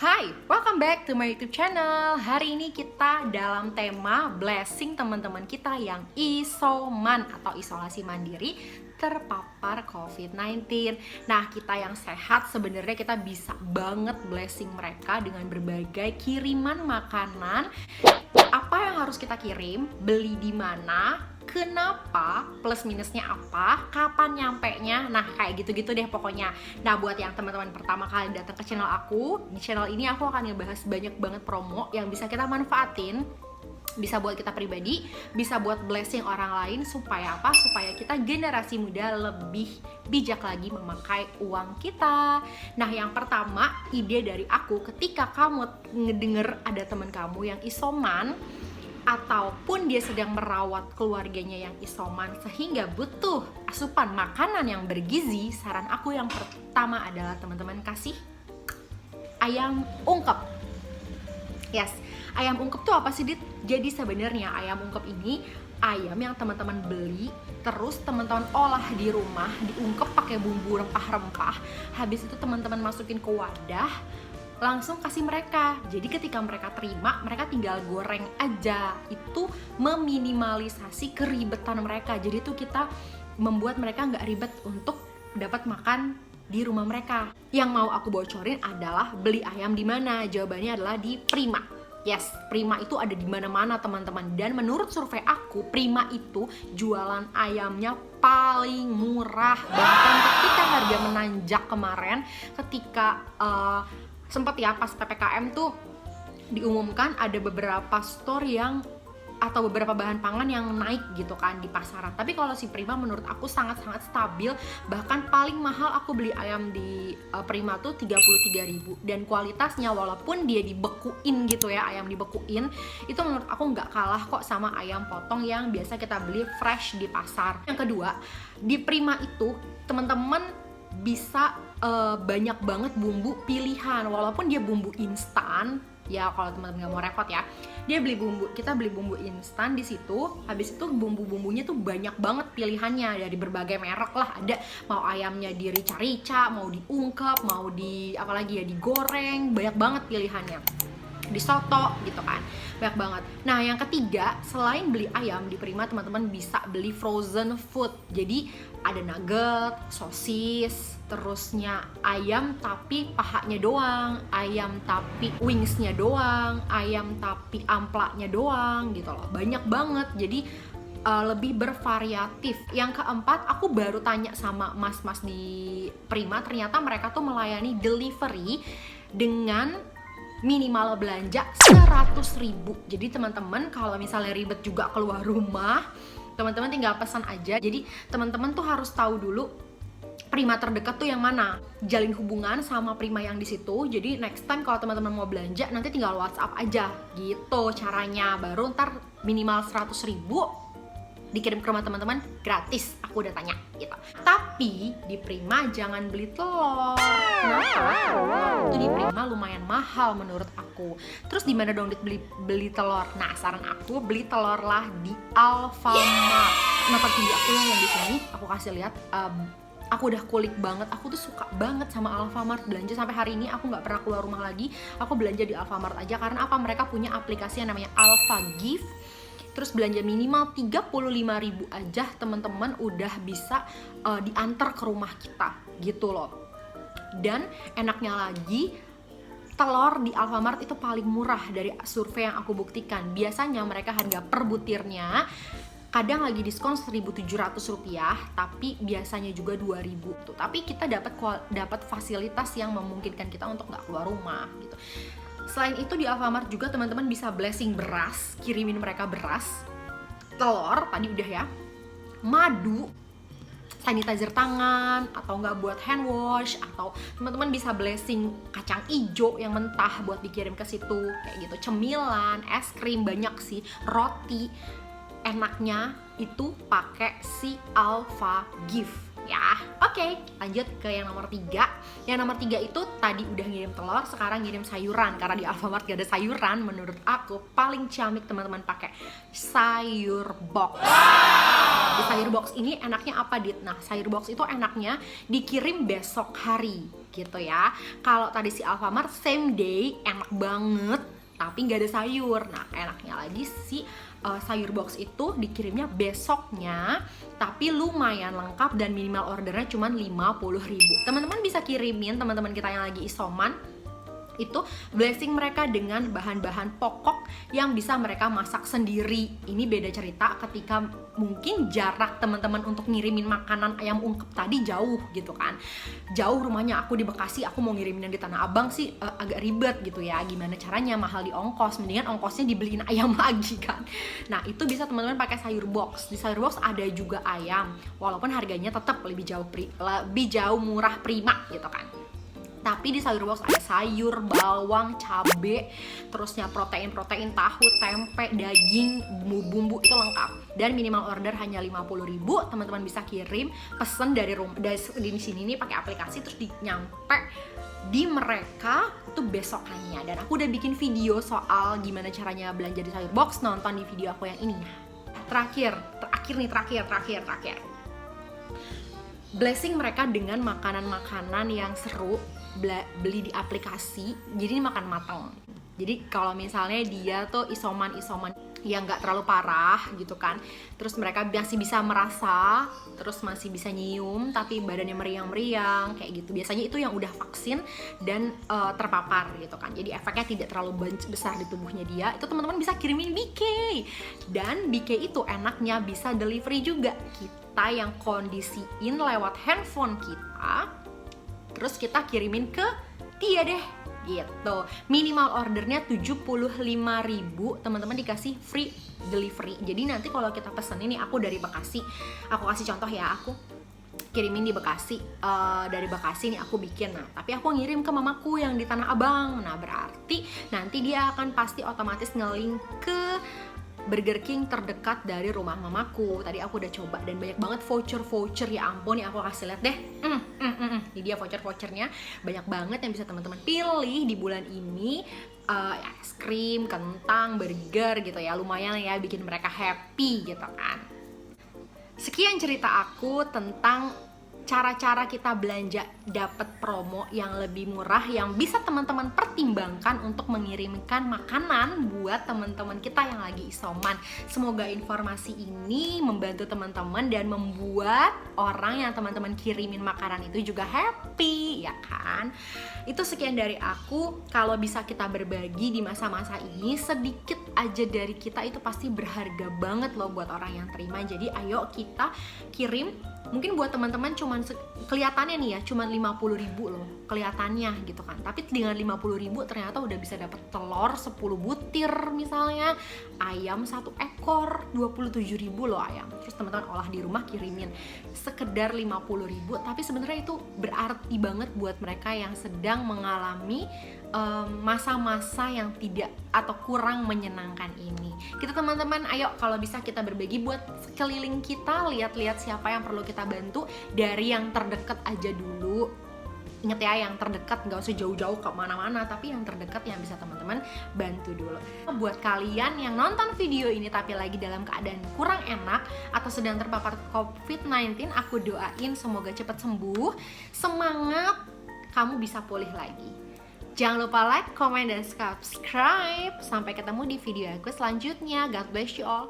Hai, welcome back to my YouTube channel. Hari ini kita dalam tema blessing teman-teman kita yang isoman atau isolasi mandiri terpapar COVID-19. Nah, kita yang sehat sebenarnya kita bisa banget blessing mereka dengan berbagai kiriman makanan. Apa yang harus kita kirim, beli di mana, kenapa, plus minusnya apa, kapan nyampenya, nah kayak gitu-gitu deh pokoknya. Nah, buat yang teman-teman pertama kali datang ke channel aku, di channel ini aku akan ngebahas banyak banget promo yang bisa kita manfaatin, bisa buat kita pribadi, bisa buat blessing orang lain, supaya apa? Supaya kita generasi muda lebih bijak lagi memakai uang kita. Nah, yang pertama, ide dari aku, ketika kamu ngedenger ada teman kamu yang isoman ataupun dia sedang merawat keluarganya yang isoman sehingga butuh asupan makanan yang bergizi, saran aku yang pertama adalah teman-teman kasih ayam ungkep. Yes, ayam ungkep tuh apa sih, Dit? Jadi sebenarnya ayam ungkep ini ayam yang teman-teman beli, terus teman-teman olah di rumah, diungkep pakai bumbu rempah-rempah. Habis itu teman-teman masukin ke wadah, langsung kasih mereka. Jadi ketika mereka terima, mereka tinggal goreng aja. Itu meminimalisasi keribetan mereka. Jadi tuh kita membuat mereka nggak ribet untuk dapat makan di rumah mereka. Yang mau aku bocorin adalah beli ayam di mana? Jawabannya adalah di Prima. Yes, Prima itu ada di mana-mana teman-teman. Dan menurut survei aku, Prima itu jualan ayamnya paling murah. Bahkan ketika harga menanjak kemarin, ketika sempat ya pas PPKM tuh diumumkan ada beberapa store yang atau beberapa bahan pangan yang naik gitu kan di pasaran. Tapi kalau si Prima menurut aku sangat-sangat stabil. Bahkan paling mahal aku beli ayam di Prima tuh 33.000. Dan kualitasnya walaupun dia dibekuin gitu ya, ayam dibekuin, itu menurut aku nggak kalah kok sama ayam potong yang biasa kita beli fresh di pasar. Yang kedua, di Prima itu teman-teman bisa banyak banget bumbu pilihan. Walaupun dia bumbu instan, ya kalau teman-teman nggak mau repot ya, kita beli bumbu instan di situ. Habis itu bumbu-bumbunya tuh banyak banget pilihannya dari berbagai merek lah. Ada mau ayamnya di rica-rica, mau diungkep, mau di apalagi ya digoreng, banyak banget pilihannya. Di soto gitu kan, banyak banget. Nah, yang ketiga, selain beli ayam di Prima, teman-teman bisa beli frozen food. Jadi ada nugget, sosis, terusnya ayam tapi pahanya doang, ayam tapi wingsnya doang, ayam tapi amplaknya doang gitu loh. Banyak banget, jadi lebih bervariatif. Yang keempat, aku baru tanya sama mas-mas di Prima, ternyata mereka tuh melayani delivery dengan minimal belanja 100.000. Jadi teman-teman kalau misalnya ribet juga keluar rumah, teman-teman tinggal pesan aja. Jadi teman-teman tuh harus tahu dulu Prima terdekat tuh yang mana, jalin hubungan sama Prima yang di situ. Jadi next time kalau teman-teman mau belanja, nanti tinggal WhatsApp aja gitu caranya. Baru ntar minimal 100.000 dikirim ke rumah teman-teman gratis, aku udah tanya gitu. Tapi di Prima jangan beli telur. Kenapa? Telur itu di Prima lumayan mahal menurut aku. Terus di mana dong beli telur? Nah, saran aku beli telur lah di Alfamart. Nah, tapi aku yang di sini aku kasih lihat, aku udah kulik banget, aku tuh suka banget sama Alfamart. Belanja sampai hari ini aku nggak pernah keluar rumah lagi, aku belanja di Alfamart aja. Karena apa? Mereka punya aplikasi yang namanya Alfa Gift. Terus belanja minimal 35.000 aja teman-teman udah bisa diantar ke rumah kita gitu loh. Dan enaknya lagi, telur di Alfamart itu paling murah dari survei yang aku buktikan. Biasanya mereka harga per butirnya kadang lagi diskon Rp1.700, tapi biasanya juga Rp2.000 tuh. Tapi kita dapat fasilitas yang memungkinkan kita untuk nggak keluar rumah gitu. Selain itu di Alfamart juga teman-teman bisa blessing beras, kirimin mereka beras, telur tadi udah ya, madu, sanitizer tangan, atau nggak buat hand wash, atau teman-teman bisa blessing kacang ijo yang mentah buat dikirim ke situ kayak gitu, cemilan, es krim, banyak sih, roti. Enaknya itu pakai si Alfa Gift ya. Oke, lanjut ke yang nomor 3. Yang nomor 3 itu tadi udah ngirim telur, sekarang ngirim sayuran. Karena di Alfamart gak ada sayuran, menurut aku paling ciamik teman-teman pakai sayur box. Di sayur box ini enaknya apa, Dit? Nah, sayur box itu enaknya dikirim besok hari. gitu ya. Kalau tadi si Alfamart same day enak banget tapi nggak ada sayur. Nah enaknya lagi si sayur box itu dikirimnya besoknya, tapi lumayan lengkap dan minimal ordernya cuma 50.000. Teman-teman bisa kirimin teman-teman kita yang lagi isoman itu blessing mereka dengan bahan-bahan pokok yang bisa mereka masak sendiri. Ini beda cerita ketika mungkin jarak teman-teman untuk ngirimin makanan ayam ungkep tadi jauh gitu kan. Jauh rumahnya, aku di Bekasi, aku mau ngirimin yang di Tanah Abang sih agak ribet gitu ya. Gimana caranya, mahal di ongkos, mendingan ongkosnya dibeliin ayam lagi kan. Nah itu bisa teman-teman pakai sayur box. Di sayur box ada juga ayam, walaupun harganya tetap lebih jauh murah prima gitu kan. Tapi di sayur box ada sayur, bawang, cabe, terusnya protein tahu, tempe, daging, bumbu-bumbu itu lengkap. Dan minimal order hanya 50.000. Teman-teman bisa kirim, pesen dari rumah, di sini nih pakai aplikasi, terus nyampe di mereka tuh besokannya. Dan aku udah bikin video soal gimana caranya belanja di sayur box, nonton di video aku yang ini. Terakhir. Blessing mereka dengan makanan-makanan yang seru, beli di aplikasi, jadi ini makan mateng. Jadi kalau misalnya dia tuh isoman yang nggak terlalu parah gitu kan, terus mereka masih bisa merasa, terus masih bisa nyium tapi badannya meriang-meriang kayak gitu, biasanya itu yang udah vaksin dan terpapar gitu kan, jadi efeknya tidak terlalu besar di tubuhnya dia. Itu teman-teman bisa kirimin BK, dan BK itu enaknya bisa delivery juga. Kita yang kondisiin lewat handphone kita, terus kita kirimin ke dia deh gitu. Minimal ordernya 75.000, teman-teman dikasih free delivery. Jadi nanti kalau kita pesen ini, aku dari Bekasi, aku kasih contoh ya, aku kirimin di Bekasi, dari Bekasi nih aku bikin, nah tapi aku ngirim ke mamaku yang di Tanah Abang. Nah berarti nanti dia akan pasti otomatis nge-link ke Burger King terdekat dari rumah mamaku. Tadi aku udah coba dan banyak banget voucher ya ampun, nih aku kasih lihat deh. Ini dia vouchernya, banyak banget yang bisa teman-teman pilih di bulan ini. Es krim, kentang, burger gitu ya, lumayan ya bikin mereka happy gitu kan. Sekian cerita aku tentang cara-cara kita belanja dapat promo yang lebih murah yang bisa teman-teman pertimbangkan untuk mengirimkan makanan buat teman-teman kita yang lagi isoman. Semoga informasi ini membantu teman-teman dan membuat orang yang teman-teman kirimin makanan itu juga happy, ya kan? Itu sekian dari aku. Kalau bisa kita berbagi di masa-masa ini, sedikit aja dari kita itu pasti berharga banget loh buat orang yang terima. Jadi ayo kita kirim. Mungkin buat teman-teman cuman kelihatannya nih ya, cuman 50.000 loh kelihatannya gitu kan. Tapi dengan 50.000 ternyata udah bisa dapet telur 10 butir misalnya, ayam 1 ekor, 27.000 loh ayam. Terus teman-teman olah di rumah kirimin. Sekedar 50.000, tapi sebenarnya itu berarti banget buat mereka yang sedang mengalami masa-masa yang tidak atau kurang menyenangkan ini. Kita teman-teman, ayo kalau bisa kita berbagi buat sekeliling kita, lihat-lihat siapa yang perlu kita bantu dari yang terdekat aja dulu. Ingat ya, yang terdekat, nggak usah jauh-jauh ke mana-mana, tapi yang terdekat yang bisa teman-teman bantu dulu. Buat kalian yang nonton video ini tapi lagi dalam keadaan kurang enak atau sedang terpapar COVID-19, aku doain semoga cepat sembuh. Semangat, kamu bisa pulih lagi. Jangan lupa like, comment, dan subscribe. Sampai ketemu di video aku selanjutnya. God bless you all.